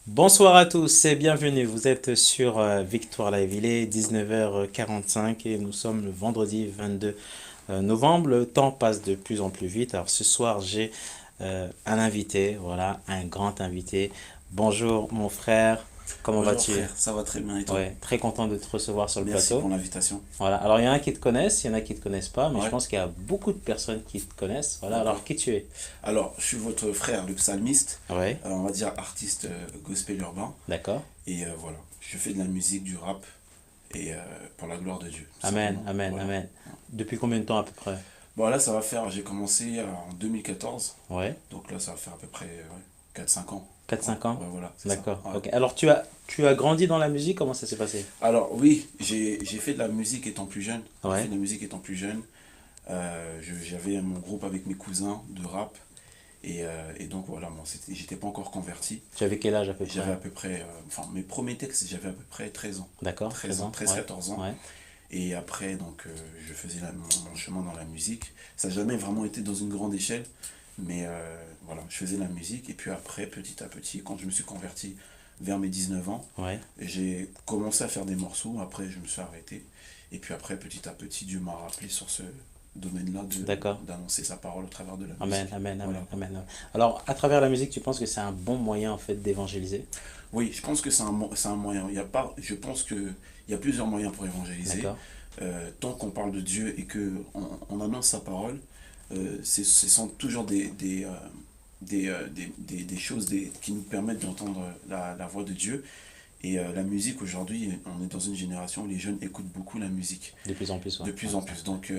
Bonsoir à tous et bienvenue. Vous êtes sur Victoire Live. Il est 19h45 et nous sommes le vendredi 22 novembre. Le temps passe de plus en plus vite. Alors ce soir, j'ai un invité, voilà, un grand invité. Bonjour mon frère, comment Bonjour vas-tu? frère, ça va très bien et toi? Ouais, très content de te recevoir sur le Merci plateau. pour l'invitation. Voilà, alors il y en a qui te connaissent, il y en a qui te connaissent pas, mais je Ouais, pense qu'il y a beaucoup de personnes qui te connaissent. Voilà, alors d'accord. qui tu es? Alors, je suis votre frère, le psalmiste, Ouais, on va dire artiste gospel urbain. d'accord. Et voilà, je fais de la musique, du rap, et pour la gloire de Dieu, tout Amen, simplement. amen, Voilà. amen. Depuis combien de temps à peu près? Bon, là, ça va faire, j'ai commencé en 2014, Ouais. donc là, ça va faire à peu près 4-5 ans. Quatre Ouais, cinq ans? ouais, voilà, c'est ça. D'accord. Ouais. Ok. Alors tu as grandi dans la musique, comment ça s'est passé? Alors, oui, j'ai fait de la musique étant plus jeune. J'ai fait Ouais. de la musique étant plus jeune. J'avais mon groupe avec mes cousins de rap. Et donc voilà, moi, j'étais pas encore converti. Tu avais quel âge à peu Et j'avais près? à peu près, enfin mes premiers textes, j'avais à peu près 13 ans. D'accord, 13 13 ans, ans. treize Ouais. quatorze ans. Ouais. Et après, donc, je faisais mon chemin dans la musique. Ça n'a jamais vraiment été dans une grande échelle, mais voilà, je faisais la musique. Et puis après, petit à petit, quand je me suis converti vers mes 19 ans, Ouais. j'ai commencé à faire des morceaux. Après, je me suis arrêté. Et puis après, petit à petit, Dieu m'a rappelé sur ce domaine-là D'accord. d'annoncer sa parole au travers de la Amen, musique. amen, Voilà amen, quoi. amen. Alors, à travers la musique, tu penses que c'est un bon moyen en fait d'évangéliser? Oui, je pense que c'est un moyen. Il y a pas, je pense que il y a plusieurs moyens pour évangéliser. D'accord. Tant qu'on parle de Dieu et que on annonce sa parole, ce sont toujours des choses qui nous permettent d'entendre la voix de Dieu. Et la musique aujourd'hui, on est dans une génération où les jeunes écoutent beaucoup la musique, De plus en plus, ouais. de plus Ouais, en ouais. plus. Donc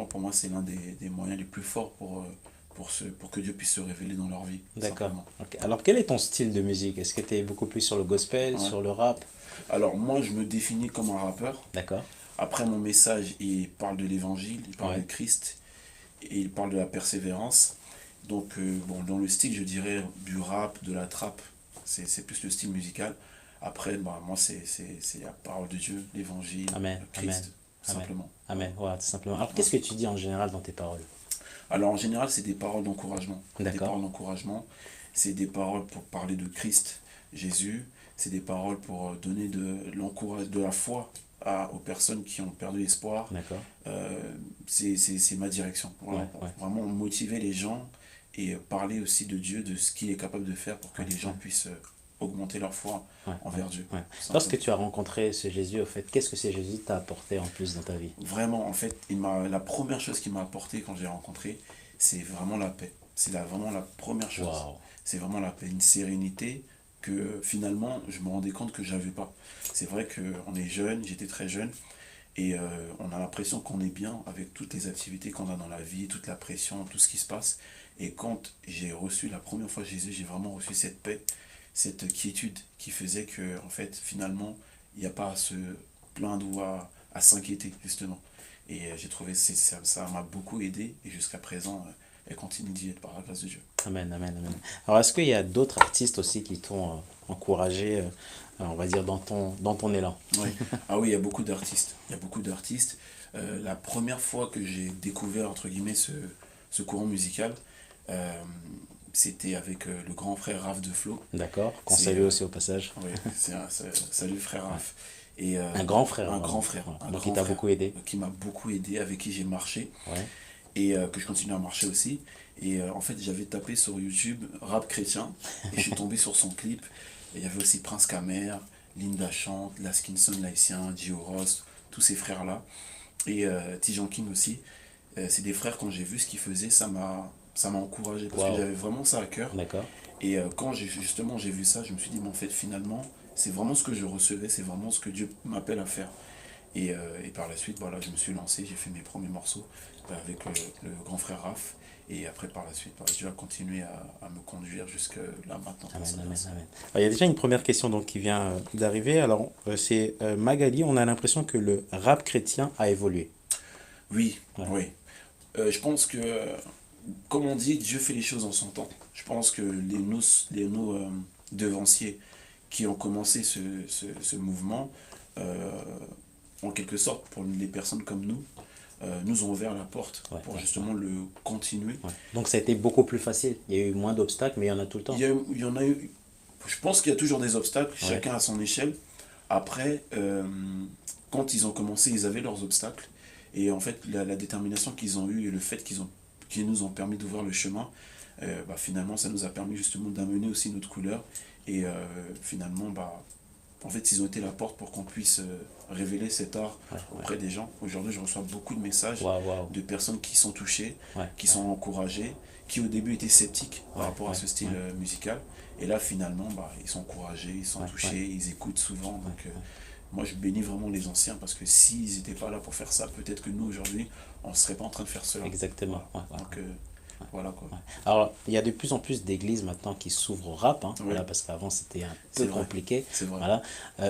pour moi, c'est l'un des moyens les plus forts pour que Dieu puisse se révéler dans leur vie, D'accord. simplement. Ok. Alors, quel est ton style de musique? Est-ce que tu es beaucoup plus sur le gospel, Ouais. sur le rap? Alors moi, je me définis comme un rappeur. D'accord. Après, mon message, il parle de l'évangile, il parle de Ouais. Christ et il parle de la persévérance. Donc, bon, dans le style, je dirais du rap, de la trappe, c'est plus le style musical. Après, bah, moi, c'est la parole de Dieu, l'évangile, Amen, amen, Christ, tout amen, simplement. amen. Voilà. Voilà, tout simplement. Alors, Ouais. qu'est-ce que tu dis en général dans tes paroles? Alors, en général, c'est des paroles d'encouragement. Des D'accord. paroles d'encouragement, c'est des paroles pour parler de Christ, Jésus, c'est des paroles pour donner de la foi aux personnes qui ont perdu espoir. D'accord. Euh, c'est ma direction. Voilà. Ouais, ouais, Vraiment motiver les gens et parler aussi de Dieu, de ce qu'il est capable de faire pour que ouais, les gens ouais. puissent augmenter leur foi Ouais, ouais, envers Dieu, ouais. tout Lorsque simplement. tu as rencontré ce Jésus, au fait, qu'est-ce que ce Jésus t'a apporté en plus dans ta vie? Vraiment, en fait, la première chose qu'il m'a apporté quand j'ai rencontré, c'est vraiment la paix. Vraiment la première chose. Waouh. C'est vraiment la paix, une sérénité que finalement je me rendais compte que j'avais pas. C'est vrai qu'on est jeune, j'étais très jeune, et on a l'impression qu'on est bien avec toutes les activités qu'on a dans la vie, toute la pression, tout ce qui se passe. Et quand j'ai reçu la première fois Jésus, j'ai vraiment reçu cette paix, cette quiétude qui faisait que, en fait, finalement, il n'y a pas à se plaindre ou à s'inquiéter, justement. Et j'ai trouvé que ça m'a beaucoup aidé, et jusqu'à présent, elle continue d'y être par la grâce de Dieu. Amen, amen, amen. Alors, est-ce qu'il y a d'autres artistes aussi qui t'ont encouragé, on va dire, dans ton élan? Oui. Ah oui, il y a beaucoup d'artistes. Il y a beaucoup d'artistes. La première fois que j'ai découvert, entre guillemets, ce courant musical, euh, c'était avec le grand frère Raph de Flo. D'accord. Qu'on C'est salue aussi au passage. oui, salut frère Ouais. Raph. Et Un grand frère, un grand vraiment. frère, Ouais. un Donc, il grand t'a frère beaucoup aidé. qui m'a beaucoup aidé, avec qui j'ai marché Ouais. et que je continue à marcher aussi. Et en fait, j'avais tapé sur YouTube rap chrétien et je suis tombé sur son clip. Et il y avait aussi Prince Kamer, Linda Chante, Laskinson Laïcien, Gio Ross, tous ces frères-là. Et Tijan King aussi. C'est des frères, quand j'ai vu ce qu'ils faisaient, ça m'a encouragé parce que Waouh. j'avais vraiment ça à cœur. D'accord. Et quand justement j'ai vu ça, je me suis dit, mais en fait, finalement, c'est vraiment ce que je recevais, c'est vraiment ce que Dieu m'appelle à faire. Et par la suite, voilà, je me suis lancé, j'ai fait mes premiers morceaux avec le grand frère Raph. Et après, par la suite, voilà, Dieu a continué à me conduire jusque là maintenant, dans Amen, sa amen, grâce. amen. Alors, il y a déjà une première question donc, qui vient d'arriver. Alors, c'est Magali. On a l'impression que le rap chrétien a évolué. Oui, Ouais. oui. Je pense que, comme on dit, Dieu fait les choses en son temps. Je pense que nos devanciers qui ont commencé ce mouvement, euh, en quelque sorte, pour les personnes comme nous, nous ont ouvert la porte Ouais, pour ouais, ouais, justement le continuer. ouais. Donc, ça a été beaucoup plus facile. Il y a eu moins d'obstacles, mais il y en a tout le temps. Il y en a eu, Je pense qu'il y a toujours des obstacles, Ouais, chacun à son échelle. Après, quand ils ont commencé, ils avaient leurs obstacles. Et en fait, la détermination qu'ils ont eue et le fait qu'ils nous ont permis d'ouvrir le chemin, bah, finalement, ça nous a permis justement d'amener aussi notre couleur. Et finalement, bah, en fait, ils ont été la porte pour qu'on puisse révéler cet art ouais, ouais. auprès des gens. Aujourd'hui, je reçois beaucoup de messages Waouh, waouh. de personnes qui sont touchées, Ouais, qui ouais, sont encouragées, qui au début étaient sceptiques par ouais, rapport à ouais, ce style ouais, musical. Et là, finalement, bah, ils sont encouragés, ils sont ouais, ouais, touchés, ils écoutent souvent. ouais, Donc, ouais. moi, je bénis vraiment les anciens parce que s'ils n'étaient pas là pour faire ça, peut-être que nous, aujourd'hui, on ne serait pas en train de faire cela. Exactement. Voilà. Ouais, ouais, Donc, ouais. voilà quoi. Ouais. Alors, il y a de plus en plus d'églises maintenant qui s'ouvrent au rap, hein, Oui, voilà, parce qu'avant c'était un peu c'est vrai. compliqué. C'est vrai. Voilà.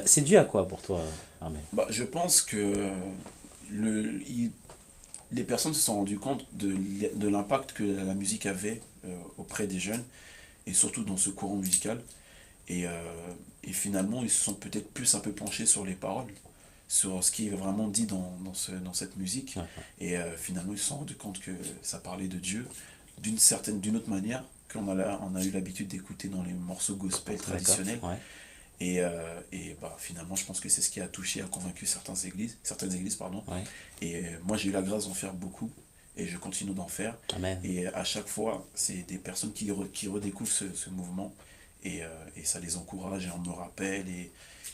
C'est dû à quoi pour toi, Armel? Bah, je pense que le, il- les personnes se sont rendues compte de l'impact que la musique avait auprès des jeunes et surtout dans ce courant musical. Et, euh, et finalement, ils se sont peut-être plus un peu penchés sur les paroles, sur ce qui est vraiment dit dans cette musique. Ouais, ouais, Et finalement, ils se sont rendus compte que ça parlait de Dieu d'une autre manière on a eu l'habitude d'écouter dans les morceaux gospel d'accord. traditionnels. Ouais, Et bah, finalement, je pense que c'est ce qui a touché, a convaincu certaines églises, pardon. ouais. Et moi, j'ai eu la grâce d'en faire beaucoup, et je continue d'en faire. Amen. Et à chaque fois, c'est des personnes qui redécouvrent ce mouvement, et ça les encourage, et on me rappelle,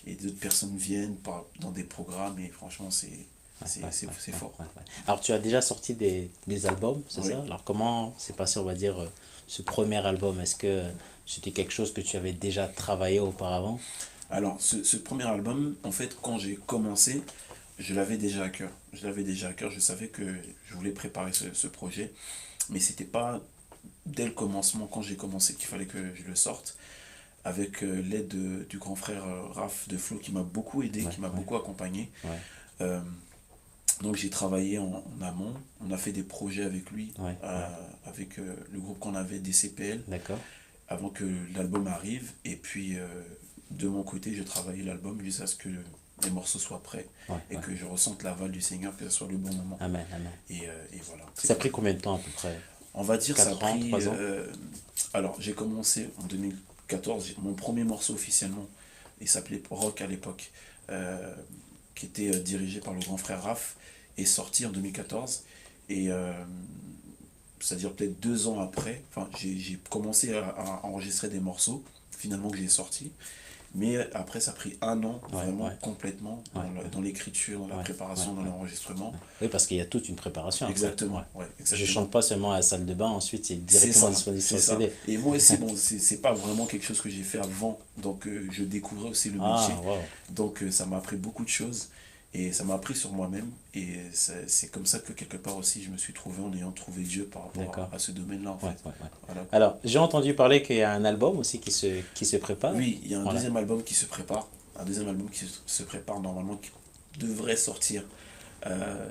et d'autres personnes viennent dans des programmes, et franchement, Ouais, ouais, ouais, c'est ouais, fort. ouais, ouais. Alors, tu as déjà sorti des albums, c'est Oui. ça? Alors, comment s'est passé, on va dire, ce premier album? Est-ce que c'était quelque chose que tu avais déjà travaillé auparavant? Alors, ce premier album, en fait, quand j'ai commencé, je l'avais déjà à cœur. Je l'avais déjà à cœur, je savais que je voulais préparer ce projet, mais c'était pas dès le commencement, quand j'ai commencé, qu'il fallait que je le sorte, avec l'aide du grand frère Raph de Flo qui m'a beaucoup aidé, Ouais, qui m'a ouais, beaucoup accompagné. ouais, Euh, donc j'ai travaillé en amont, on a fait des projets avec lui, ouais, ouais. avec le groupe qu'on avait, DCPL, D'accord. avant que l'album arrive. Et puis de mon côté, je travaillais l'album jusqu'à ce que les morceaux soient prêts Ouais, et ouais. que je ressente l'aval du Seigneur, que ce soit le bon moment. Amen, amen. Et voilà, c'est Ça a comme pris ça. combien de temps à peu près? On va dire ça a 4 ans, pris... 3 ans? alors j'ai commencé en 2014, mon premier morceau officiellement, il s'appelait Rock à l'époque, euh, qui était dirigé par le grand frère Raph, est sorti en 2014. Et c'est-à-dire peut-être 2 ans après, enfin, j'ai commencé à enregistrer des morceaux, finalement que j'ai sortis. Mais après, ça a pris 1 an, Ouais, vraiment ouais, complètement, ouais, dans l'écriture, dans la ouais, ouais, préparation, dans ouais. l'enregistrement. Oui, parce qu'il y a toute une préparation après. Ouais. Exactement, ouais, Je exactement. chante pas seulement à la salle de bain, ensuite c'est C'est directement ça, disponible sur c'est le ça. CD. Et moi aussi, bon, c'est pas vraiment quelque chose que j'ai fait avant, donc je découvrais aussi le Ah, métier. waouh. Donc ça m'a appris beaucoup de choses, et ça m'a appris sur moi-même, et c'est comme ça que quelque part aussi je me suis trouvé en ayant trouvé Dieu par rapport D'accord. à ce domaine-là en Ouais, fait. ouais, ouais. Voilà. Alors, j'ai entendu parler qu'il y a un album aussi qui se prépare. Oui, il y a un Voilà. deuxième album qui se prépare, un deuxième album qui se prépare normalement, qui devrait sortir euh,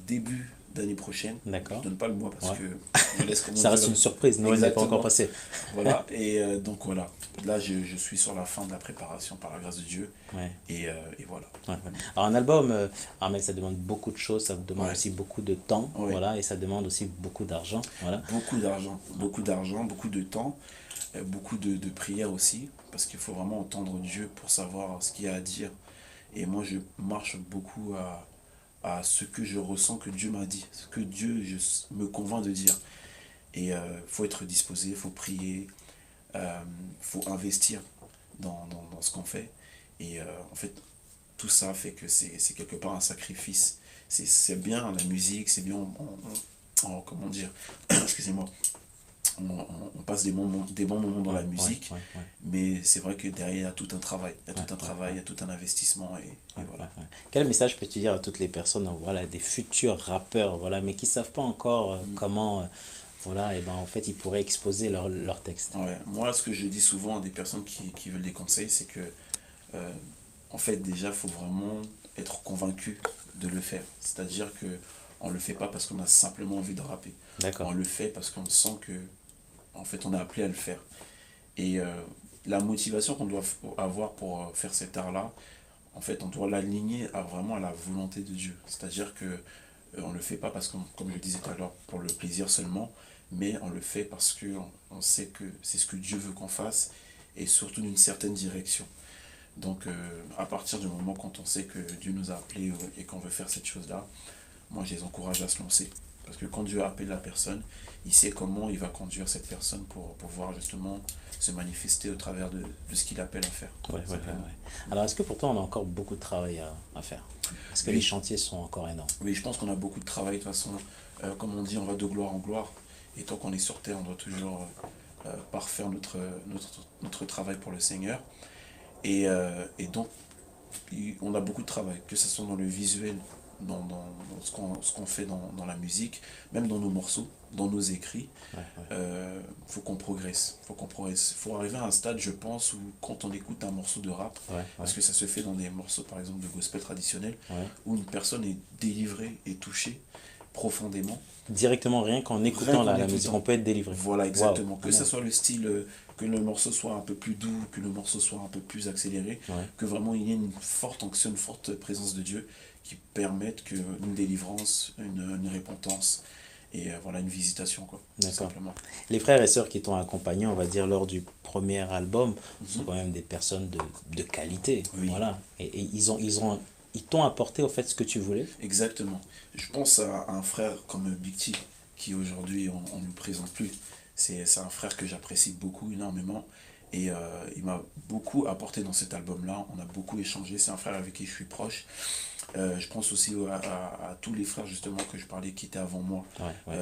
début d'année prochaine. Je D'accord. donne pas le mois parce Ouais. que je laisse, comme on Ça dit, reste une surprise. Noël n'est pas encore exactement. passé. Voilà, et donc voilà. Là, je suis sur la fin de la préparation par la grâce de Dieu, Ouais, et voilà. ouais, ouais. Alors, un album, Armel, ça demande beaucoup de choses. Ça demande Ouais, aussi beaucoup de temps. ouais. Voilà. Et ça demande aussi beaucoup d'argent. Voilà. Beaucoup d'argent, beaucoup de temps, beaucoup de prières aussi, parce qu'il faut vraiment entendre Dieu pour savoir ce qu'il y a à dire. Et moi, je marche beaucoup à ce que je ressens que Dieu m'a dit, ce que me convainc de dire. Et il faut être disposé, il faut prier, il faut investir dans ce qu'on fait. Et en fait, tout ça fait que c'est quelque part un sacrifice. C'est bien la musique, c'est bien, comment dire, excusez-moi, on passe des bons moments dans Ouais, la ouais, musique, ouais, ouais. mais c'est vrai que derrière, il y a tout un travail. Il y a Ouais, tout un ouais, travail, ouais. il y a tout un investissement, et Ouais, ouais, voilà. ouais. Quel message peux-tu dire à toutes les personnes, voilà, des futurs rappeurs, voilà, mais qui savent pas encore comment, voilà, et ben en fait, ils pourraient exposer leur texte. Ouais. Moi, ce que je dis souvent à des personnes qui veulent des conseils, c'est que, euh, en fait, déjà, il faut vraiment être convaincu de le faire. C'est-à-dire que on le fait pas parce qu'on a simplement envie de rapper. On D'accord. le fait parce qu'on sent que, en fait, on est appelé à le faire. Et la motivation qu'on doit avoir pour faire cet art-là, en fait, on doit l'aligner vraiment à la volonté de Dieu. C'est-à-dire que on ne le fait pas parce qu'on, comme je le disais tout à l'heure, pour le plaisir seulement, mais on le fait parce qu'on on sait que c'est ce que Dieu veut qu'on fasse, et surtout d'une certaine direction. Donc, à partir du moment quand on sait que Dieu nous a appelés et qu'on veut faire cette chose-là, moi je les encourage à se lancer. Parce que quand Dieu appelle la personne, il sait comment il va conduire cette personne pour pouvoir justement se manifester au travers de ce qu'il appelle à faire. Ouais, ouais, ouais, Simplement. ouais. Alors, est-ce que pourtant on a encore beaucoup de travail à faire? Est-ce que les Oui, chantiers sont encore énormes? oui, je pense qu'on a beaucoup de travail. De toute façon, comme on dit, on va de gloire en gloire. Et tant qu'on est sur terre, on doit toujours parfaire notre travail pour le Seigneur. Et donc, on a beaucoup de travail, que ce soit dans le visuel, dans ce qu'on fait dans la musique, même dans nos morceaux, dans nos écrits. Ouais, ouais, Faut qu'on progresse. Faut qu'on progresse. Faut arriver à un stade, je pense, où quand on écoute un morceau de rap, ouais, ouais, parce que ça se fait dans des morceaux, par exemple, de gospel traditionnel, ouais. où une personne est délivrée et touchée profondément, Directement, rien qu'en rien écoutant qu'en la musique, on écoutant. peut être délivré. Voilà, Waouh, exactement. Que ce amen. soit le style, que le morceau soit un peu plus doux, que le morceau soit un peu plus accéléré, Ouais, que vraiment il y ait une forte onction, une forte présence de Dieu qui permette que une délivrance, une repentance et voilà une visitation quoi, tout d'accord. simplement. Les frères et sœurs qui t'ont accompagné, on va dire, lors du premier album, sont Mhm. quand même des personnes de qualité. Oui, Voilà. Et ils t'ont apporté, au fait, ce que tu voulais. exactement. Je pense à un frère comme Big T, qui aujourd'hui on ne le présente plus. C'est un frère que j'apprécie beaucoup, énormément. Et il m'a beaucoup apporté dans cet album-là. On a beaucoup échangé. C'est un frère avec qui je suis proche. Je pense aussi à tous les frères justement que je parlais qui étaient avant moi. Ouais, ouais,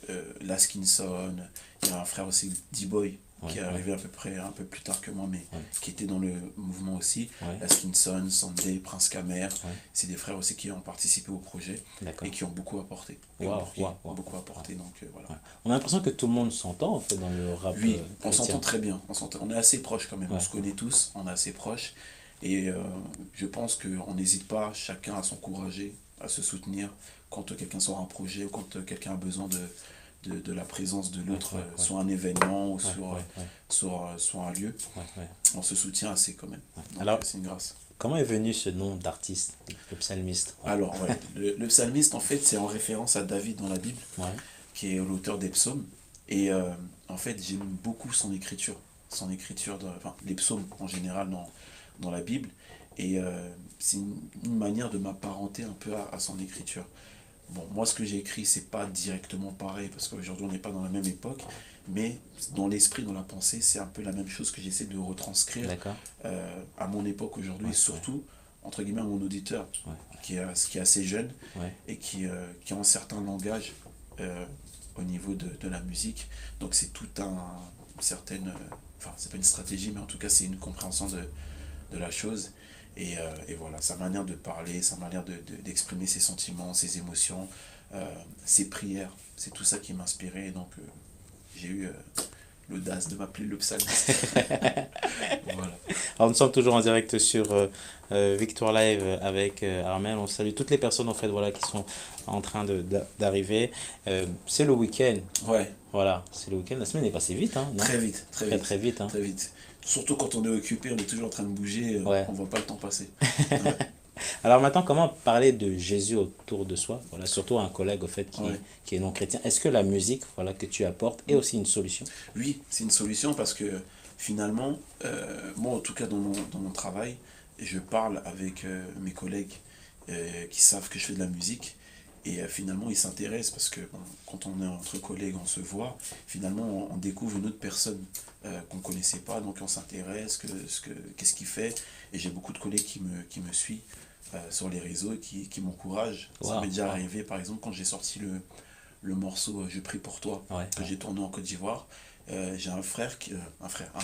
ouais, Laskinson, il y a un frère aussi, D-Boy, ouais, qui est ouais, arrivé à peu près un peu plus tard que moi, mais ouais, qui était dans le mouvement aussi. ouais, Laskinson, Sandé, Prince Kamer, ouais. c'est des frères aussi qui ont participé au projet et D'accord. qui ont beaucoup apporté. Et ont Waouh, waouh, waouh. beaucoup apporté, donc voilà. Ouais. On a l'impression que tout le monde s'entend, en fait, dans le rap Oui, on s'entend chrétien. très bien, on est assez proches quand même, on Ouais, se connaît tous, on est assez proches. Et je pense qu'on n'hésite pas chacun à s'encourager, à se soutenir quand quelqu'un sort un projet ou quand quelqu'un a besoin de la présence de ouais, l'autre, ouais, ouais, soit un événement ou ouais, ouais, ouais, sur un lieu. ouais, ouais. On se soutient assez quand même. Donc Alors, c'est une grâce. comment est venu ce nom d'artiste, le psalmiste? Ouais, Alors, ouais, le psalmiste, en fait, c'est en référence à David dans la Bible, ouais, qui est l'auteur des psaumes. Et en fait, j'aime beaucoup son écriture, enfin, les psaumes en général dans la Bible. Et c'est une manière de m'apparenter un peu à son écriture. Bon, moi, ce que j'ai écrit, c'est pas directement pareil, parce qu'aujourd'hui, on n'est pas dans la même époque, mais dans l'esprit, dans la pensée, c'est un peu la même chose que j'essaie de retranscrire d'accord. à mon époque aujourd'hui, Ouais, et ouais, surtout, entre guillemets, à mon auditeur, ouais, qui est assez jeune ouais, et qui a un certain langage euh, au niveau de la musique. Donc, c'est tout une certaine. Enfin, c'est pas une stratégie, mais en tout cas, c'est une compréhension de la chose. Et voilà, sa manière de parler, sa manière d'exprimer ses sentiments, ses émotions, ses prières, c'est tout ça qui m'inspirait. Et donc, j'ai eu l'audace de m'appeler le psalmiste. Voilà. Alors, nous sommes toujours en direct sur Victoire Live avec Armel. On salue toutes les personnes en fait, voilà, qui sont en train d'arriver. C'est le week-end. Ouais, Voilà, c'est le week-end. La semaine est passée vite, hein, non? très vite, très Très vite, très vite, hein. très vite. Surtout quand on est occupé, on est toujours en train de bouger, Ouais. on voit pas le temps passer. Ouais, Alors maintenant, comment parler de Jésus autour de soi? Voilà, surtout à un collègue au fait ouais. qui est non chrétien. Est-ce que la musique, voilà, que tu apportes est aussi une solution? Oui, c'est une solution parce que finalement, moi en tout cas dans mon travail, je parle avec mes collègues qui savent que je fais de la musique et finalement ils s'intéressent parce que bon, quand on est entre collègues, on se voit, finalement on découvre une autre personne qu'on ne connaissait pas, donc on s'intéresse, qu'est-ce qu'il fait et j'ai beaucoup de collègues qui me suivent sur les réseaux et qui m'encouragent. Ça Waouh, m'est déjà waouh. arrivé par exemple quand j'ai sorti le morceau Je prie pour toi Ouais, que ouais, j'ai tourné en Côte d'Ivoire. J'ai un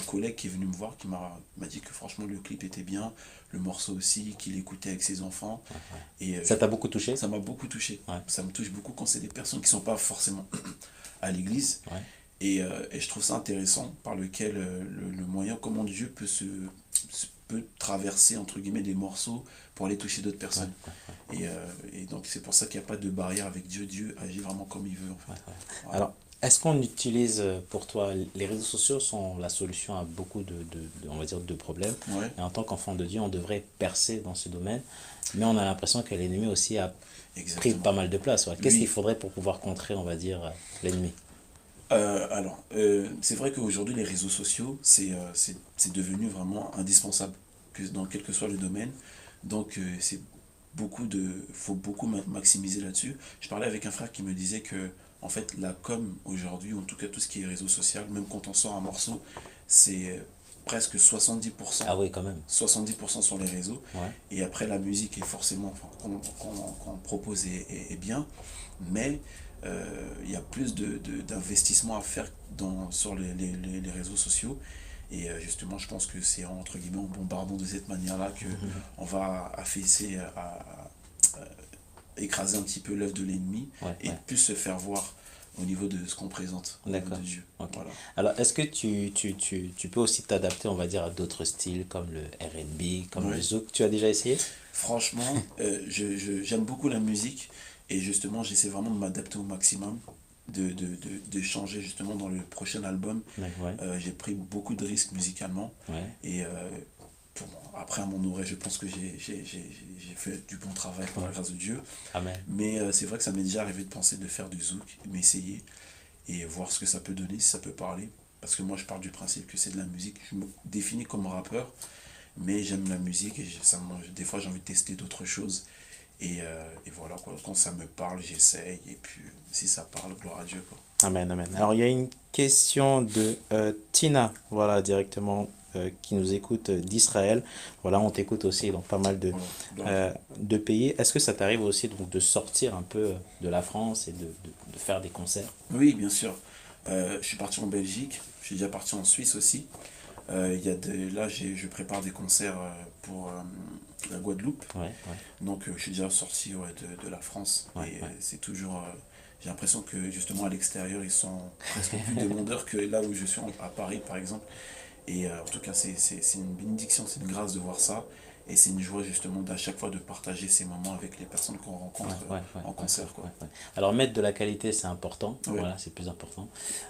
collègue qui est venu me voir, qui m'a dit que franchement le clip était bien, le morceau aussi, qu'il écoutait avec ses enfants. ouais, ouais. Et Ça t'a beaucoup touché? ça m'a beaucoup touché. Ouais, Ça me touche beaucoup quand c'est des personnes qui ne sont pas forcément à l'église. ouais, Et je trouve ça intéressant par lequel le moyen, comment Dieu peut traverser entre guillemets des morceaux pour aller toucher d'autres ouais, personnes. ouais, Et donc c'est pour ça qu'il n'y a pas de barrière avec Dieu. Dieu agit vraiment comme il veut en ouais, fait. ouais. Voilà. Alors, est-ce qu'on utilise pour toi, les réseaux sociaux sont la solution à beaucoup on va dire, de problèmes. Ouais, Et en tant qu'enfant de Dieu, on devrait percer dans ce domaine. Mais on a l'impression que l'ennemi aussi a pris exactement. pas mal de place. Ouais. Qu'est-ce qu'il Lui, faudrait pour pouvoir contrer, on va dire, l'ennemi? C'est vrai qu'aujourd'hui, les réseaux sociaux, c'est devenu vraiment indispensable, que dans quel que soit le domaine. Donc, faut beaucoup maximiser là-dessus. Je parlais avec un frère qui me disait que, en fait, la com aujourd'hui, en tout cas tout ce qui est réseau social, même quand on sort un morceau, c'est presque Ah 70%, oui, quand même. 70% sur les réseaux. Ouais. Et après, la musique est forcément, enfin, qu'on propose est bien, mais il y a plus d'investissement à faire sur les réseaux sociaux. Et justement, je pense que c'est entre guillemets en bombardant de cette manière-là que on va affaisser, écraser un petit peu l'œuvre de l'ennemi Ouais, et ouais. plus se faire voir au niveau de ce qu'on présente, au niveau de D'accord. Dieu. Ok. Voilà. Alors, est-ce que tu peux aussi t'adapter, on va dire, à d'autres styles comme le R&B, comme le Ouais. zouk? Tu as déjà essayé? Franchement, j'aime beaucoup la musique et justement, j'essaie vraiment de m'adapter au maximum, de changer justement dans le prochain album. Ouais, ouais, J'ai pris beaucoup de risques musicalement ouais. et après, à mon oreille, je pense que j'ai fait du bon travail par la Ouais. grâce de Dieu. Amen. Mais c'est vrai que ça m'est déjà arrivé de penser de faire du zouk, mais essayer et voir ce que ça peut donner, si ça peut parler. Parce que moi, je pars du principe que c'est de la musique. Je me définis comme rappeur, mais j'aime la musique et des fois, j'ai envie de tester d'autres choses. Et voilà, quoi. Quand ça me parle, j'essaye. Et puis, si ça parle, gloire à Dieu, quoi. Amen, amen. Alors, il y a une question de Tina, voilà, directement, qui nous écoute d'Israël. Voilà, on t'écoute aussi dans pas mal Voilà, gloire à Dieu. de pays. Est-ce que ça t'arrive aussi donc, de sortir un peu de la France et de faire des concerts? Oui, bien sûr. Je suis parti en Belgique. Je suis déjà parti en Suisse aussi. Là, je prépare des concerts pour la Guadeloupe. Ouais, ouais, Donc, je suis déjà sorti, ouais, de la France. ouais, Et ouais. c'est toujours. J'ai l'impression que justement à l'extérieur, ils sont presque plus demandeurs que là où je suis à Paris, par exemple. Et en tout cas, c'est une bénédiction, c'est une grâce de voir ça. Et c'est une joie justement d'à chaque fois de partager ces moments avec les personnes qu'on Ouais, rencontre ouais, ouais, en ouais, ouais, concert, quoi. ouais, ouais. Alors mettre de la qualité, c'est important. Oui, Voilà, c'est plus important.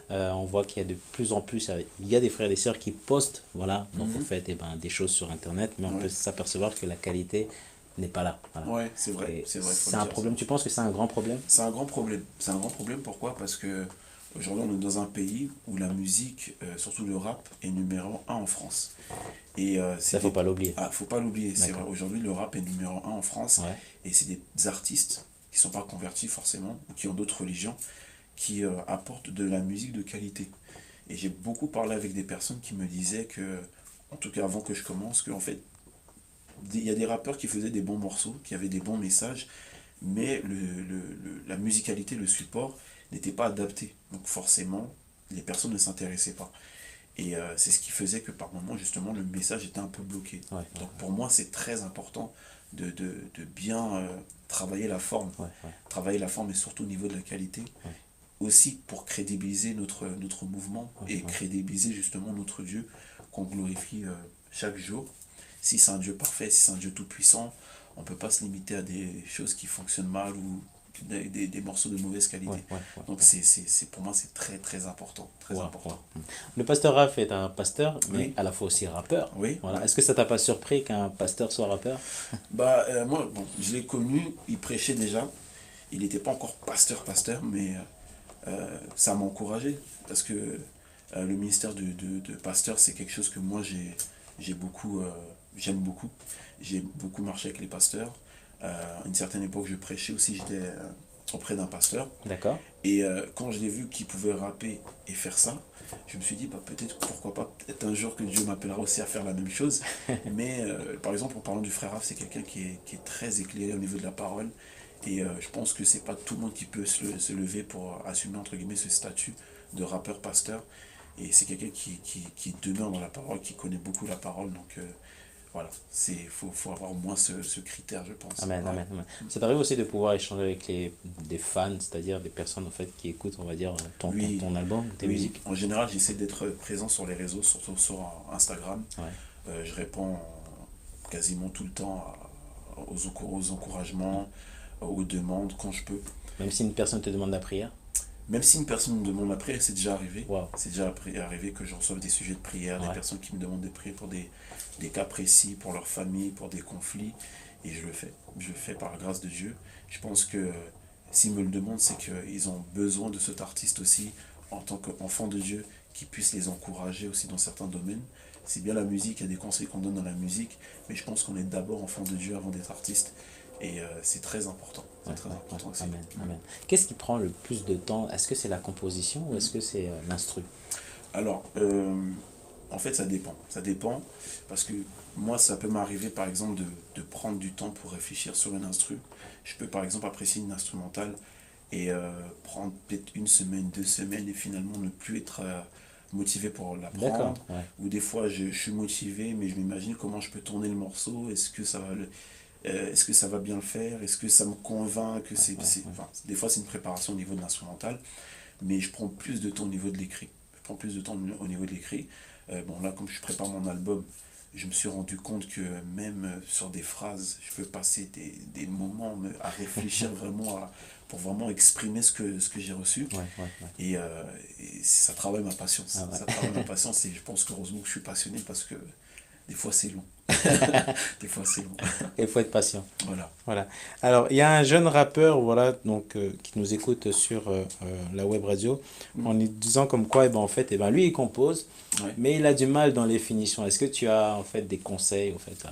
On voit qu'il y a de plus en plus, il y a des frères et des sœurs qui postent, voilà, donc en mhm, fait, eh ben, des choses sur Internet, mais on peut ouais, s'apercevoir que la qualité n'est pas là. Voilà. ouais, Et c'est vrai, il faut c'est le un dire ça. problème. Tu penses que c'est un grand problème? C'est un grand problème. C'est un grand problème, pourquoi? Parce que aujourd'hui, on est dans un pays où la musique, surtout le rap, est numéro un en France. Et Ça, faut pas l'oublier. faut pas l'oublier, c'est vrai. D'accord. Aujourd'hui, le rap est numéro un en France. Ouais, Et c'est des artistes qui sont pas convertis forcément, ou qui ont d'autres religions, qui apportent de la musique de qualité. Et j'ai beaucoup parlé avec des personnes qui me disaient que, en tout cas avant que je commence, qu'en fait, il y a des rappeurs qui faisaient des bons morceaux, qui avaient des bons messages, mais la musicalité, le support n'était pas adapté. Donc forcément, les personnes ne s'intéressaient pas. Et c'est ce qui faisait que par moments, justement, le message était un peu bloqué. ouais, Donc pour moi, c'est très important de bien travailler la forme. ouais, ouais, Travailler la forme et surtout au niveau de la qualité. ouais, Aussi pour crédibiliser notre mouvement ouais, et ouais. crédibiliser justement notre Dieu qu'on glorifie chaque jour. Si c'est un Dieu parfait, si c'est un Dieu tout-puissant, on ne peut pas se limiter à des choses qui fonctionnent mal ou des morceaux de mauvaise Ouais, qualité. ouais, ouais, Donc ouais. pour moi, c'est très très important. Très Wow, wow. important. Le pasteur Raph est un pasteur, mais Oui, à la fois aussi rappeur. oui, Voilà. oui. Est-ce que ça t'a pas surpris qu'un pasteur soit rappeur? Bah, moi, bon, je l'ai connu, il prêchait déjà. Il n'était pas encore pasteur, mais ça m'a encouragé. Parce que le ministère de pasteur, c'est quelque chose que moi, j'ai beaucoup, j'aime beaucoup. J'ai beaucoup marché avec les pasteurs. À une certaine époque, je prêchais aussi, j'étais auprès d'un pasteur. D'accord. Et quand je l'ai vu qu'il pouvait rapper et faire ça, je me suis dit, bah, peut-être, pourquoi pas, peut-être un jour que Dieu m'appellera aussi à faire la même chose. Mais par exemple, en parlant du frère Raph, c'est quelqu'un qui est très éclairé au niveau de la parole. Et je pense que c'est pas tout le monde qui peut se lever pour assumer, entre guillemets, ce statut de rappeur-pasteur. Et c'est quelqu'un qui demeure dans la parole, qui connaît beaucoup la parole. Donc voilà, faut avoir au moins ce critère, je pense. Amen, Ouais. amen, amen. Ça t'arrive aussi de pouvoir échanger avec des fans, c'est-à-dire des personnes en fait qui écoutent, on va dire, Oui, ton album, tes oui. musiques. En général, j'essaie d'être présent sur les réseaux, surtout sur Instagram. Ouais, Je réponds quasiment tout le temps aux encouragements, aux demandes quand je peux. même si une personne te demande la prière. Même si une personne me demande la prière, c'est déjà arrivé. Waouh. C'est déjà arrivé que je reçoive des sujets de prière, des Ouais, personnes qui me demandent de prier pour des cas précis, pour leur famille, pour des conflits. Et je le fais. Je le fais par la grâce de Dieu. Je pense que s'ils me le demandent, c'est qu'ils ont besoin de cet artiste aussi en tant qu'enfant de Dieu, qui puisse les encourager aussi dans certains domaines. C'est bien la musique, il y a des conseils qu'on donne dans la musique, mais je pense qu'on est d'abord enfant de Dieu avant d'être artiste. Et c'est très important. Ouais, C'est très ouais, ouais. important aussi. Amen, amen. Qu'est-ce qui prend le plus de temps? Est-ce que c'est la composition ou est-ce que c'est l'instru? Alors, en fait, ça dépend. Ça dépend parce que moi, ça peut m'arriver, par exemple, de prendre du temps pour réfléchir sur une instru. Je peux, par exemple, apprécier une instrumentale et prendre peut-être une semaine, 2 semaines et finalement ne plus être motivé pour D'accord, l'apprendre. ouais, Ou des fois, je suis motivé, mais je m'imagine comment je peux tourner le morceau. Est-ce que ça va bien le faire? Est-ce que ça me convainc que ouais, ouais, ouais. enfin, des fois, c'est une préparation au niveau de l'instrumental, mais je prends plus de temps au niveau de l'écrit. Je prends plus de temps au niveau de l'écrit. Bon, là, comme je prépare mon album, je me suis rendu compte que même sur des phrases, je peux passer des moments à réfléchir vraiment pour vraiment exprimer ce que j'ai reçu. Ouais, ouais, ouais. Et ça travaille ma patience. Ah Ça ouais. travaille ma patience et je pense qu'heureusement que je suis passionné parce que des fois c'est long. Des fois c'est long. Il faut être patient. Voilà. Voilà. Alors, il y a un jeune rappeur, voilà, donc, qui nous écoute sur la web radio, en Mm. nous disant comme quoi, eh ben, en fait, eh ben, lui, il compose, Ouais. mais il a du mal dans les finitions. Est-ce que tu as, en fait, des conseils, en fait,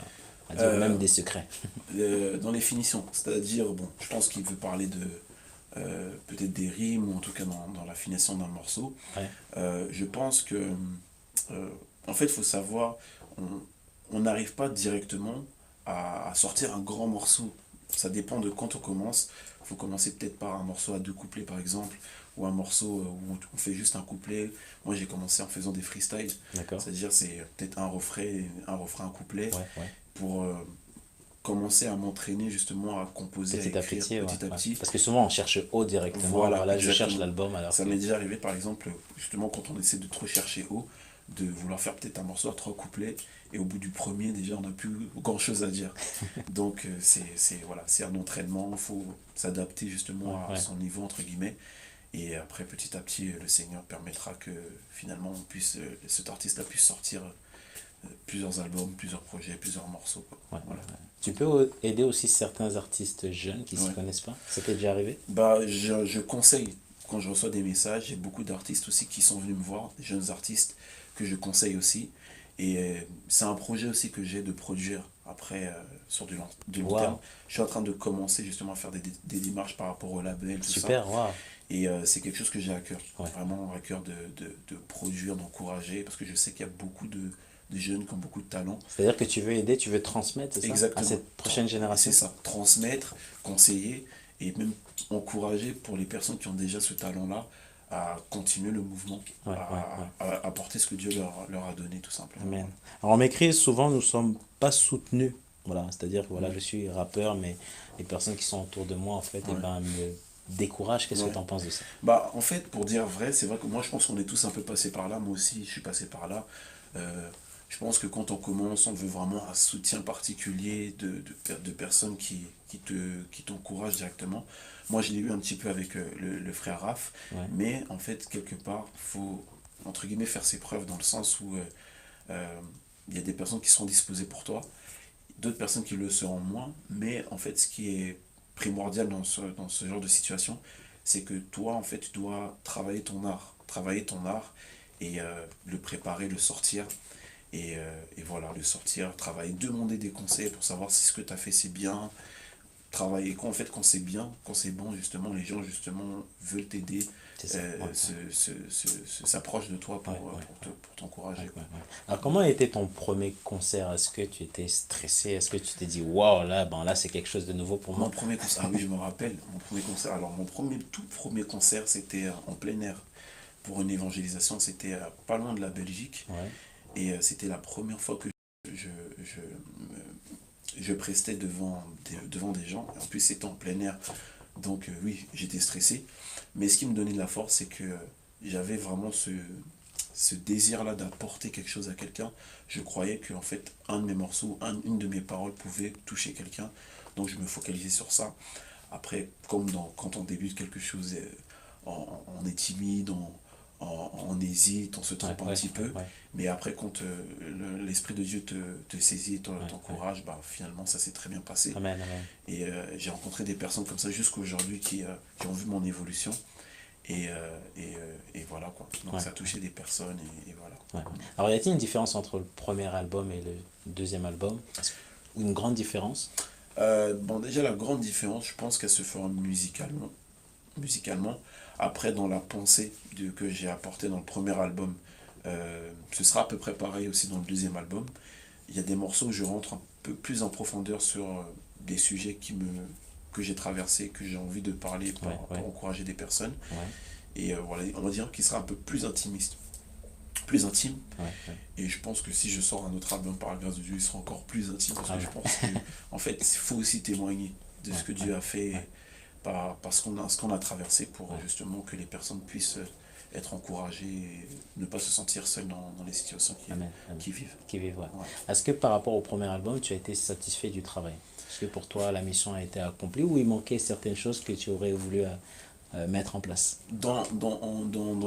à dire, ou Euh, même des secrets? dans les finitions, c'est-à-dire, bon, je pense qu'il veut parler de peut-être des rimes ou en tout cas dans la finition d'un morceau. Ouais, Je pense que, en fait, il faut savoir, on on n'arrive pas directement à sortir un grand morceau. Ça dépend de quand on commence. Il faut commencer peut-être par un morceau à 2 couplets, par exemple, ou un morceau où on fait juste un couplet. Moi, j'ai commencé en faisant des freestyles, d'accord. c'est-à-dire c'est peut-être un refrain, un couplet, Ouais, ouais. pour commencer à m'entraîner justement à composer, à Petit à écrire petit, ouais, petit à ouais. petit. Parce que souvent, on cherche haut directement. Voilà, Voilà, je cherche exactement. l'album alors Ça que... m'est déjà arrivé, par exemple, justement, quand on essaie de trop chercher haut, de vouloir faire peut-être un morceau à 3 couplets, et au bout du premier, déjà, on n'a plus grand-chose à dire. Donc, voilà, c'est un entraînement, il faut s'adapter Ouais, justement à ouais. son niveau, entre guillemets, et après, petit à petit, le Seigneur permettra que, finalement, cet artiste-là puisse sortir plusieurs albums, plusieurs projets, plusieurs morceaux, quoi. Ouais, ouais, Voilà. ouais. Tu peux aider aussi certains artistes jeunes qui ne s'y Ouais. connaissent pas. Ça t'est déjà arrivé? Bah, je conseille, quand je reçois des messages, j'ai beaucoup d'artistes aussi qui sont venus me voir, des jeunes artistes que je conseille aussi. Et c'est un projet aussi que j'ai de produire après sur du long terme. Waouh, Je suis en train de commencer justement à faire des démarches par rapport au label, tout ça. super, waouh. Et c'est quelque chose que j'ai à cœur, Ouais. vraiment à cœur de produire, d'encourager, parce que je sais qu'il y a beaucoup de jeunes qui ont beaucoup de talent. C'est-à-dire que tu veux aider, tu veux transmettre, c'est ça? À Exactement. cette prochaine C'est génération? ça. Transmettre, conseiller et même encourager pour les personnes qui ont déjà ce talent-là à continuer le mouvement, Ouais, ouais, ouais. à apporter ce que Dieu leur a donné, tout simplement. Amen. Voilà. Alors on m'écrit souvent, nous ne sommes pas soutenus. Voilà, c'est-à-dire que voilà, Mm. je suis rappeur, mais les personnes qui sont autour de moi, en fait, eh Ouais. ben, me découragent. Qu'est-ce que Ouais. tu en penses de ça? Bah, en fait, pour dire vrai, c'est vrai que moi, je pense qu'on est tous un peu passés par là. Moi aussi, je suis passé par là. Euh, je pense que quand on commence, on veut vraiment un soutien particulier de personnes qui t'encouragent directement. Moi, je l'ai eu un petit peu avec le frère Raph, Ouais, mais en fait, quelque part, faut, entre guillemets, faire ses preuves dans le sens où euh, il y a des personnes qui seront disposées pour toi, d'autres personnes qui le seront moins, mais en fait, ce qui est primordial dans ce genre de situation, c'est que toi, en fait, tu dois travailler ton art et le préparer, le sortir, et voilà, le sortir, travailler, demander des conseils pour savoir si ce que tu as fait c'est bien, travailler, quand, en fait, quand c'est bien, quand c'est bon, justement, les gens, justement, veulent t'aider, c'est ça. Ouais, s'approchent de toi ouais, ouais, pour t'encourager, ouais, ouais, quoi. ouais. Alors comment a été ton premier concert? Est-ce que tu étais stressé? Est-ce que tu t'es dit, waouh, là, ben, là, c'est quelque chose de nouveau pour Mon moi? premier concert, ah oui, je me rappelle, mon premier concert. Alors, tout premier concert, c'était en plein air pour une évangélisation. C'était pas loin de la Belgique. Ouais, Et c'était la première fois que je, je, je prestais devant des gens. En plus, c'était en plein air. Donc, oui, j'étais stressé. Mais ce qui me donnait de la force, c'est que j'avais vraiment ce désir-là d'apporter quelque chose à quelqu'un. Je croyais que en fait, un de mes morceaux, une de mes paroles pouvait toucher quelqu'un. Donc, je me focalisais sur ça. Après, comme quand on débute quelque chose, on est timide, on hésite, on se ouais, trompe un ouais, petit ouais, peu. ouais, Mais après, quand l'Esprit de Dieu te saisit, ouais, ouais. t'encourage, bah, finalement, ça s'est très bien passé. Amen, amen. Et j'ai rencontré des personnes comme ça jusqu'à aujourd'hui qui ont vu mon évolution. Et voilà quoi. Donc Ouais, ça a touché des personnes et voilà. ouais. Alors, y a-t-il une différence entre le premier album et le deuxième album? Ou une grande différence? Bon, déjà, la grande différence, je pense qu'elle se fera musicalement. Après, dans la pensée que j'ai apportée dans le premier album, ce sera à peu près pareil aussi dans le deuxième album. Il y a des morceaux où je rentre un peu plus en profondeur sur des sujets que j'ai traversés, que j'ai envie de parler Ouais, ouais, pour encourager des personnes. ouais, Et voilà, on va dire qu'il sera un peu plus intimiste, plus intime. ouais, ouais. Et je pense que si je sors un autre album par la grâce de Dieu, il sera encore plus intime parce Ah que je ouais, pense que, en fait, il faut aussi témoigner de ouais, ce que ouais, Dieu a ouais, fait, ce qu'on a traversé pour ouais. justement que les personnes puissent être encouragées et ne pas se sentir seules dans les situations Amen, amen. qu'ils vivent. Qui vivent, ouais. Ouais. Est-ce que par rapport au premier album, tu as été satisfait du travail? Est-ce que pour toi, la mission a été accomplie ou il manquait certaines choses que tu aurais voulu mettre en place? Dans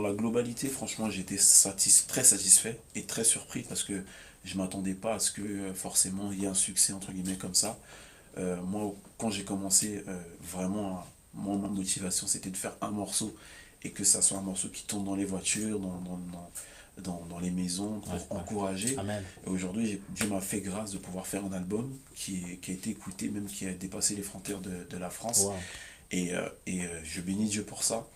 la globalité, franchement, j'étais très satisfait et très surpris parce que je ne m'attendais pas à ce que forcément il y ait un succès entre guillemets comme ça. Moi, quand j'ai commencé, vraiment, ma motivation, c'était de faire un morceau et que ça soit un morceau qui tourne dans les voitures, dans les maisons, Ouais, pour ouais. encourager. Amen. Et aujourd'hui, Dieu m'a fait grâce de pouvoir faire un album qui a été écouté, même qui a dépassé les frontières de la France. Wow. Et je bénis Dieu pour ça.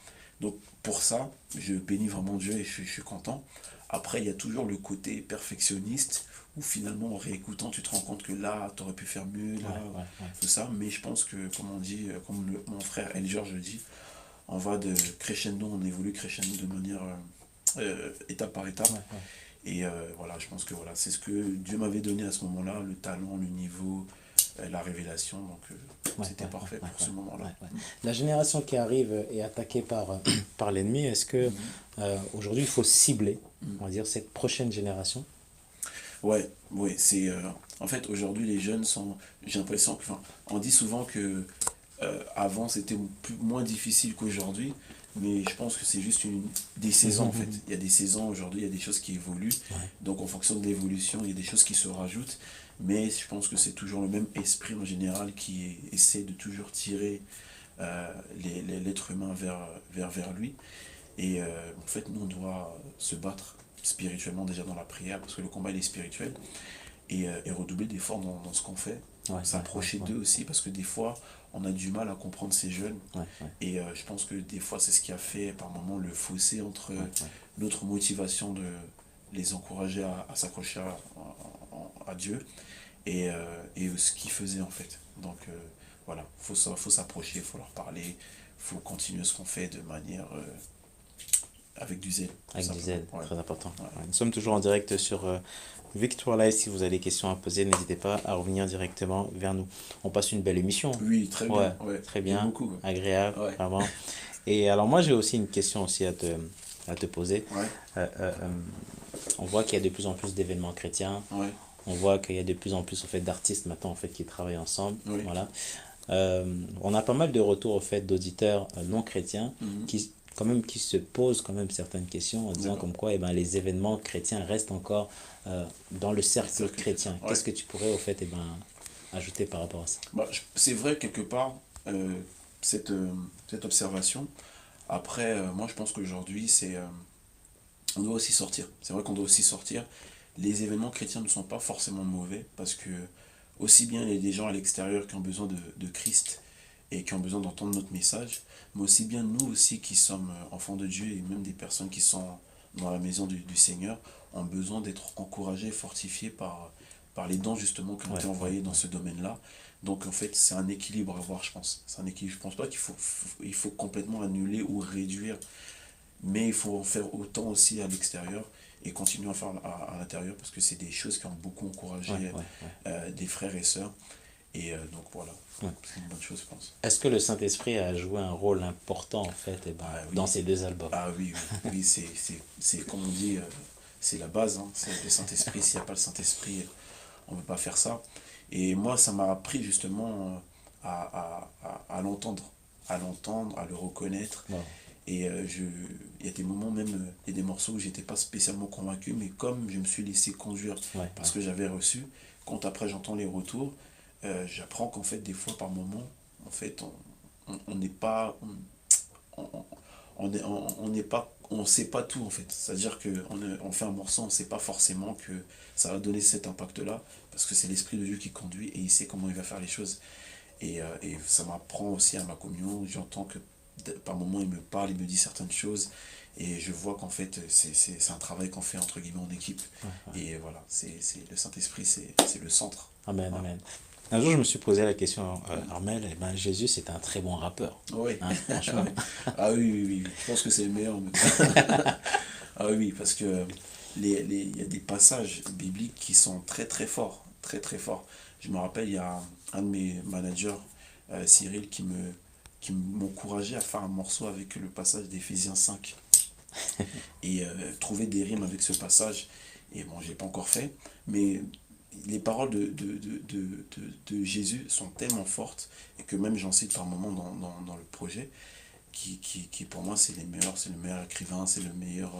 Donc, pour ça, je bénis vraiment Dieu et je suis content. Après, il y a toujours le côté perfectionniste où finalement, en réécoutant, tu te rends compte que là, tu aurais pu faire mieux, Ouais, là, ouais, ouais. tout ça. Mais je pense que, comme on dit, mon frère El George dit, on va de crescendo, on évolue crescendo de manière étape par étape. Ouais, ouais. Et voilà, je pense que voilà, c'est ce que Dieu m'avait donné à ce moment-là, le talent, le niveau, la révélation. Donc, Ouais, c'était ouais, parfait ouais, pour ouais, ce moment-là. ouais, ouais. La génération qui arrive est attaquée par, par l'ennemi. Est-ce que Mhm. aujourd'hui il faut cibler, Mhm. on va dire, cette prochaine génération? Ouais, ouais, c'est en fait aujourd'hui les jeunes sont, j'ai l'impression que, enfin, on dit souvent que avant c'était moins difficile qu'aujourd'hui, mais je pense que c'est juste des saisons en fait. Il y a des saisons aujourd'hui, il y a des choses qui évoluent, Ouais, donc en fonction de l'évolution, il y a des choses qui se rajoutent, mais je pense que c'est toujours le même esprit en général qui essaie de toujours tirer l'être humain vers lui. Et en fait, nous on doit se battre spirituellement déjà dans la prière, parce que le combat il est spirituel et redoubler d'efforts dans ce qu'on fait, ouais, ouais, ouais, s'approcher ouais, d'eux aussi, parce que des fois, on a du mal à comprendre ces jeunes. ouais, ouais, Et je pense que des fois, c'est ce qui a fait par moment le fossé entre ouais, ouais. notre motivation de les encourager à s'accrocher à Dieu et ce qu'ils faisaient en fait. Donc voilà, faut s'approcher, il faut leur parler, il faut continuer ce qu'on fait de manière avec du zèle, tout Avec du simplement. Z, Ouais, très important. ouais. Ouais. Nous sommes toujours en direct sur Victoire Live. Si vous avez des questions à poser, n'hésitez pas à revenir directement vers nous. On passe une belle émission. Oui, très Ouais, bien, ouais. très J'aime bien, beaucoup. agréable, Ouais, vraiment. Et alors moi j'ai aussi une question aussi à te poser. ouais, Euh, euh, euh, on voit qu'il y a de plus en plus d'événements chrétiens. ouais, On voit qu'il y a de plus en plus en fait, d'artistes maintenant en fait, qui travaillent ensemble. oui. Voilà. On a pas mal de retours au fait d'auditeurs non chrétiens Mhm. qui quand même qui se posent quand même certaines questions en disant D'accord. comme quoi eh ben, les événements chrétiens restent encore dans le cercle Cercle chrétien. chrétien. Ouais. Qu'est-ce que tu pourrais au fait eh ben, ajouter par rapport à ça? Bah, c'est vrai quelque part cette, cette observation. Après, moi je pense qu'aujourd'hui on doit aussi sortir. C'est vrai qu'on doit aussi sortir. Les événements chrétiens ne sont pas forcément mauvais parce que aussi bien il y a des gens à l'extérieur qui ont besoin de Christ et qui ont besoin d'entendre notre message, mais aussi bien nous aussi qui sommes enfants de Dieu et même des personnes qui sont dans la maison du Seigneur ont besoin d'être encouragés, fortifiés par les dons justement qui ont Ouais, été ouais, envoyés dans ouais. ce domaine-là. Donc en fait c'est un équilibre à voir je pense. C'est un équilibre. Je pense pas il faut complètement annuler ou réduire, mais il faut en faire autant aussi à l'extérieur et continuer à faire à l'intérieur parce que c'est des choses qui ont beaucoup Ouais, encouragé ouais, ouais, des frères et sœurs. Et donc voilà, ouais. c'est une bonne chose, je pense. Est-ce que le Saint-Esprit a joué un rôle important en fait eh ben, Ah dans oui, ces deux albums? ah oui, oui, oui c'est comme on dit, c'est la base, hein, c'est le Saint-Esprit. S'il n'y a pas le Saint-Esprit, on ne peut pas faire ça. Et moi, ça m'a appris justement à l'entendre, à le reconnaître. Wow. Et il y a des moments même, il y a des morceaux où j'étais pas spécialement convaincu, mais comme je me suis laissé conduire Ouais, ouais. parce que j'avais reçu, quand après j'entends les retours, j'apprends qu'en fait des fois par moment, en fait on n'est pas, on, on n'est pas, on sait pas tout en fait. C'est-à-dire on fait un morceau, on ne sait pas forcément que ça va donner cet impact-là, parce que c'est l'Esprit de Dieu qui conduit et il sait comment il va faire les choses. Et ça m'apprend aussi à ma communion. J'entends que par moments il me parle, il me dit certaines choses. Et je vois qu'en fait, c'est un travail qu'on fait entre guillemets en équipe. Et voilà, le Saint-Esprit, c'est le centre. Amen, Voilà. amen. Un jour, je me suis posé la question, Armel, eh ben, Jésus, c'est un très bon rappeur. Oui. Hein, franchement. Ah oui, oui, oui, oui. Je pense que c'est le meilleur. Ah oui, oui, parce que il y a des passages bibliques qui sont très très forts. Très très forts. Je me rappelle, il y a un de mes managers, Cyril, qui m'encourageait à faire un morceau avec le passage d'Éphésiens 5 et trouver des rimes avec ce passage. Et bon, j'ai pas encore fait, mais les paroles de Jésus sont tellement fortes et que même j'en cite par moments dans le projet, qui pour moi c'est le meilleur écrivain, c'est le meilleur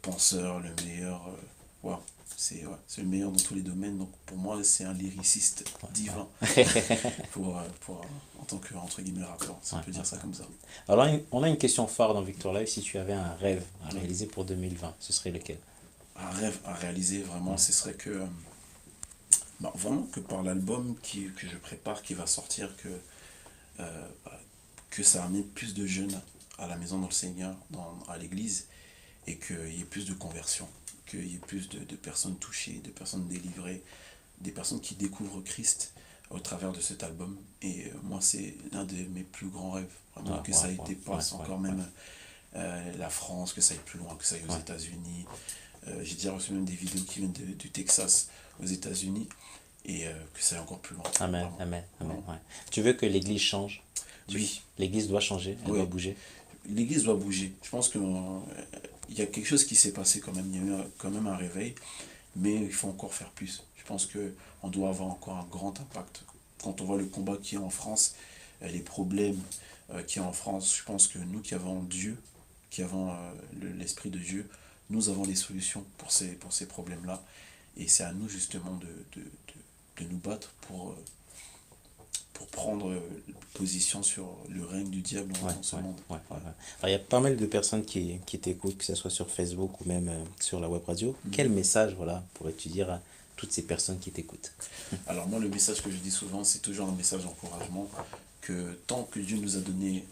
penseur, le meilleur. Ouais, c'est le meilleur dans tous les domaines. Donc pour moi, c'est un lyriciste divin en tant que, entre guillemets, rappeur, si on peut dire ça comme ça. Alors, on a une question phare dans Victor Live. Si tu avais un rêve à réaliser pour 2020, ce serait lequel? Un rêve à réaliser, vraiment, ce serait que. Bah, vraiment que par l'album que je prépare, qui va sortir, bah, que ça amène plus de jeunes à la maison dans le Seigneur, à l'église, et qu'il y ait plus de conversions, qu'il y ait plus de personnes touchées, de personnes délivrées, des personnes qui découvrent Christ au travers de cet album. Et moi, c'est l'un de mes plus grands rêves, vraiment, que ça dépasse encore même la France, que ça aille plus loin, que ça aille aux États-Unis. J'ai déjà reçu même des vidéos qui viennent du Texas aux États-Unis, et que ça aille encore plus loin. Amen, Vraiment. amen, amen. Ouais. Tu veux que l'Église change? Oui, L'Église doit changer, elle oui. doit bouger. L'église doit bouger. Je pense qu'il y a quelque chose qui s'est passé quand même. Il y a eu quand même un réveil, mais il faut encore faire plus. Je pense qu'on doit avoir encore un grand impact. Quand on voit le combat qu'il y a en France, les problèmes qu'il y a en France, je pense que nous qui avons Dieu, qui avons l'Esprit de Dieu, nous avons les solutions pour ces problèmes-là. Et c'est à nous justement de nous battre pour prendre position sur le règne du diable Ouais, dans ce ouais, monde. ouais, ouais. Alors, il y a pas mal de personnes qui t'écoutent, que ce soit sur Facebook ou même sur la web radio. Quel message, voilà, pourrais-tu dire à toutes ces personnes qui t'écoutent? Alors moi, le message que je dis souvent, c'est toujours un message d'encouragement, que tant que Dieu nous a donné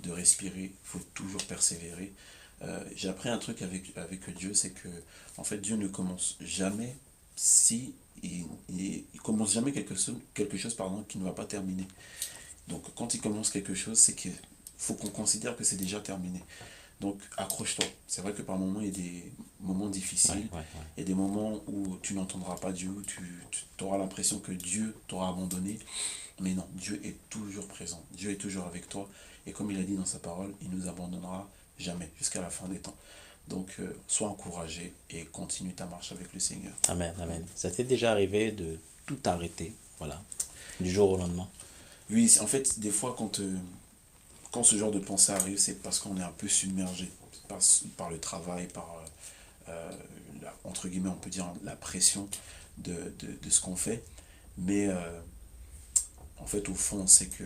de respirer, il faut toujours persévérer. J'ai appris un truc avec Dieu, c'est que en fait Dieu ne commence jamais si il commence jamais quelque chose pardon, qui ne va pas terminer. Donc quand il commence quelque chose, c'est qu'il faut qu'on considère que c'est déjà terminé. Donc accroche-toi. C'est vrai que par moments, il y a des moments Ouais, difficiles, ouais, ouais. il y a des moments où tu n'entendras pas Dieu, où tu auras l'impression que Dieu t'aura abandonné. Mais non, Dieu est toujours présent, Dieu est toujours avec toi. Et comme il a dit dans sa parole, il ne nous abandonnera jamais jusqu'à la fin des temps. Donc sois encouragé et continue ta marche avec le Seigneur. Amen, amen. Ça t'est déjà arrivé de tout arrêter, voilà, du jour au lendemain? Oui, en fait, des fois, quand ce genre de pensée arrive, c'est parce qu'on est un peu submergé par le travail, par, entre guillemets, on peut dire la pression de ce qu'on fait. Mais en fait, au fond, on sait que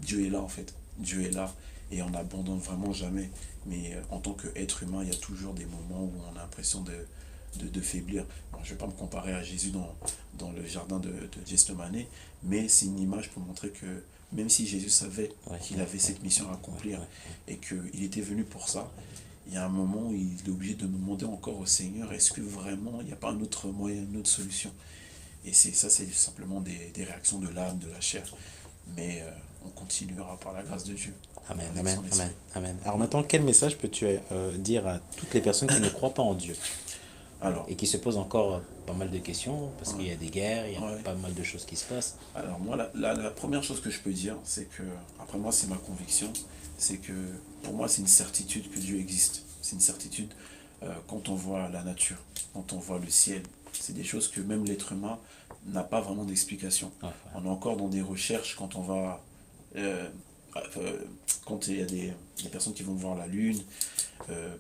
Dieu est là, en fait. Dieu est là et on n'abandonne vraiment jamais. Mais en tant qu'être humain, il y a toujours des moments où on a l'impression de faiblir. Bon, je ne vais pas me comparer à Jésus dans le jardin de Gethsemane, mais c'est une image pour montrer que même si Jésus savait Ouais, qu'il ouais, avait ouais, cette mission à ouais, accomplir ouais. et qu'il était venu pour ça, il y a un moment où il est obligé de demander encore au Seigneur, est-ce que vraiment il n'y a pas un autre moyen, une autre solution? Et c'est simplement des réactions de l'âme, de la chair. Mais on continuera par la grâce de Dieu, Amen, avec amen, son amen, esprit. amen. Alors maintenant, quel message peux-tu dire à toutes les personnes qui ne croient pas en Dieu Alors, et qui se posent encore pas mal de questions parce qu'il y a des guerres, il y a ouais. pas mal de choses qui se passent? Alors moi, la première chose que je peux dire, c'est que, après moi, c'est ma conviction, c'est que pour moi, c'est une certitude que Dieu existe. C'est une certitude quand on voit la nature, quand on voit le ciel. C'est des choses que même l'être humain n'a pas vraiment d'explication. Ouais, On est encore dans des recherches quand on va... euh, euh, quand il y a des personnes qui vont voir la lune, euh,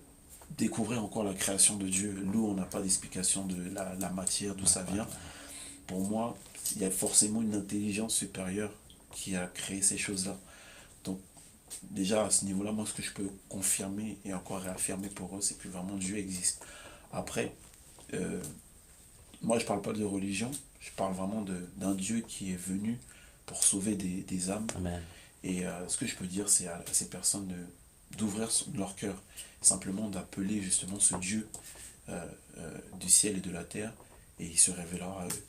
découvrir encore la création de Dieu. L'eau, on n'a pas d'explication de la matière, d'où ça vient. Pour moi, il y a forcément une intelligence supérieure qui a créé ces choses-là. Donc, déjà à ce niveau-là, moi ce que je peux confirmer et encore réaffirmer pour eux, c'est que vraiment Dieu existe. Après, euh, moi je parle pas de religion, je parle vraiment d'un Dieu qui est venu pour sauver des âmes. Amen. Et ce que je peux dire, c'est à ces personnes d'ouvrir leur cœur, simplement d'appeler justement ce Dieu du ciel et de la terre, et il se révélera à eux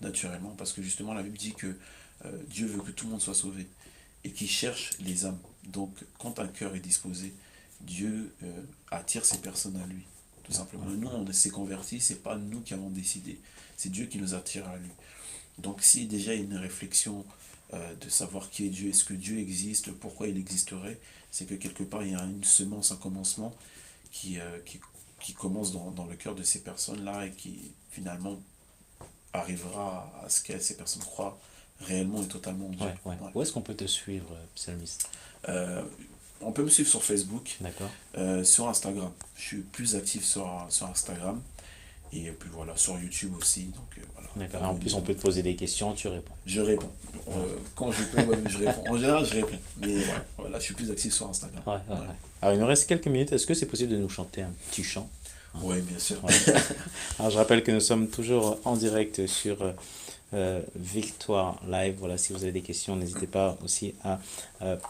naturellement, parce que justement la Bible dit que Dieu veut que tout le monde soit sauvé et qu'il cherche les âmes. Donc quand un cœur est disposé, Dieu attire ces personnes à lui, tout simplement. Nous, on s'est convertis, c'est pas nous qui avons décidé, c'est Dieu qui nous attire à lui. Donc si déjà il y a une réflexion de savoir qui est Dieu, est-ce que Dieu existe, pourquoi il existerait, c'est que quelque part il y a une semence, un commencement qui commence dans le cœur de ces personnes-là et qui finalement arrivera à ce que ces personnes croient réellement et totalement en Dieu. Ouais, ouais. Ouais. Où est-ce qu'on peut te suivre, psalmiste? Euh, on peut me suivre sur Facebook, D'accord. sur Instagram. Je suis plus actif sur Instagram. Et puis voilà, sur YouTube aussi. Donc voilà. D'accord. En plus, on peut te poser des questions, tu réponds. Je réponds. Quand je peux, ouais, je réponds. En général, je réponds. Mais ouais, voilà, je suis plus actif sur Instagram. Ouais, ouais, Ouais, ouais. Alors, il nous reste quelques minutes. Est-ce que c'est possible de nous chanter un petit chant? ouais, bien sûr. Ouais. Alors, je rappelle que nous sommes toujours en direct sur Victoire Live. Voilà, si vous avez des questions, n'hésitez pas aussi à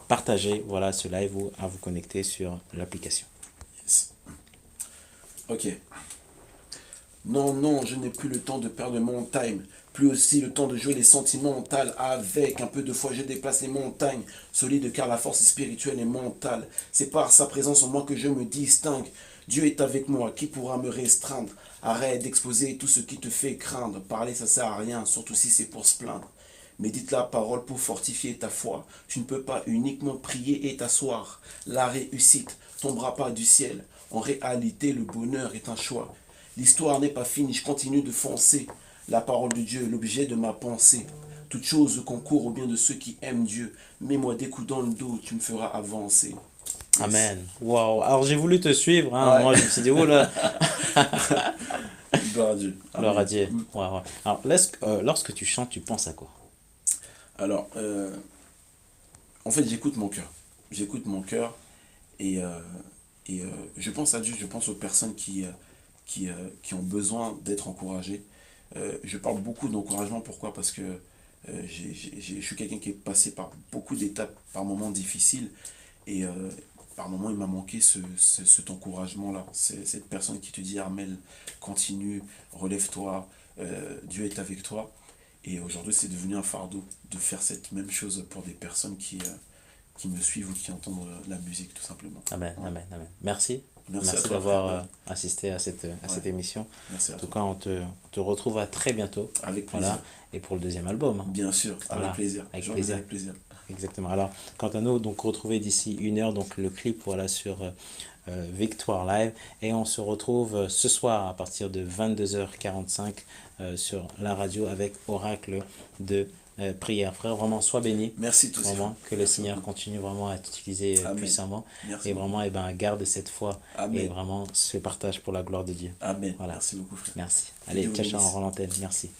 partager voilà, ce live ou à vous connecter sur l'application. Yes. Ok. Non, non, je n'ai plus le temps de perdre mon time. Plus aussi le temps de jouer les sentimentales. Avec un peu de foi, je déplace les montagnes. Solide car la force est spirituelle et mentale. C'est par sa présence en moi que je me distingue. Dieu est avec moi, qui pourra me restreindre? Arrête d'exposer tout ce qui te fait craindre. Parler, ça sert à rien, surtout si c'est pour se plaindre. Médite la parole pour fortifier ta foi. Tu ne peux pas uniquement prier et t'asseoir. La réussite tombera pas du ciel. En réalité, le bonheur est un choix. L'histoire n'est pas finie, je continue de foncer. La parole de Dieu est l'objet de ma pensée. Toute chose concourt au bien de ceux qui aiment Dieu. Mets-moi des coups dans le dos, tu me feras avancer. Yes. Amen. Wow. Alors, j'ai voulu te suivre. Hein. Ouais. Moi, je me suis dit, oh là, Gloire à Dieu. alors à Amen. Dieu. Ouais, ouais. Alors, lorsque tu chantes, tu penses à quoi? Alors, en fait, j'écoute mon cœur. J'écoute mon cœur et, euh, et je pense à Dieu, je pense aux personnes qui ont besoin d'être encouragées. Je parle beaucoup d'encouragement, pourquoi? Parce que je suis quelqu'un qui est passé par beaucoup d'étapes, par moments difficiles, et par moments il m'a manqué cet encouragement-là. C'est cette personne qui te dit, Armel, continue, relève-toi, Dieu est avec toi. Et aujourd'hui, c'est devenu un fardeau de faire cette même chose pour des personnes qui me suivent ou qui entendent la musique, tout simplement. Amen, Ouais. amen, amen. Merci. Merci à Merci toi, d'avoir frère. assisté à Ouais, cette émission. merci à En tout toi. cas, on te retrouve à très bientôt. Avec plaisir. Voilà. Et pour le deuxième album. Hein. Bien sûr, avec Voilà. plaisir. Avec Je plaisir. avec plaisir. Exactement. Alors, quant à nous, donc retrouvez d'ici 1 heure donc le clip voilà sur Victoire Live et on se retrouve ce soir à partir de 22h45 sur la radio avec Oracle de prière. Frère, vraiment sois béni. Merci tous. Vraiment que le Merci Seigneur beaucoup. continue vraiment à t'utiliser Amen. puissamment Merci et beaucoup. vraiment garde cette foi et Amen. vraiment ce partage pour la gloire de Dieu. Amen. Voilà. Merci beaucoup, frère. Merci. Que Allez, Dieu vous ciao, ciao, on bénisse. rend l'antenne. Merci.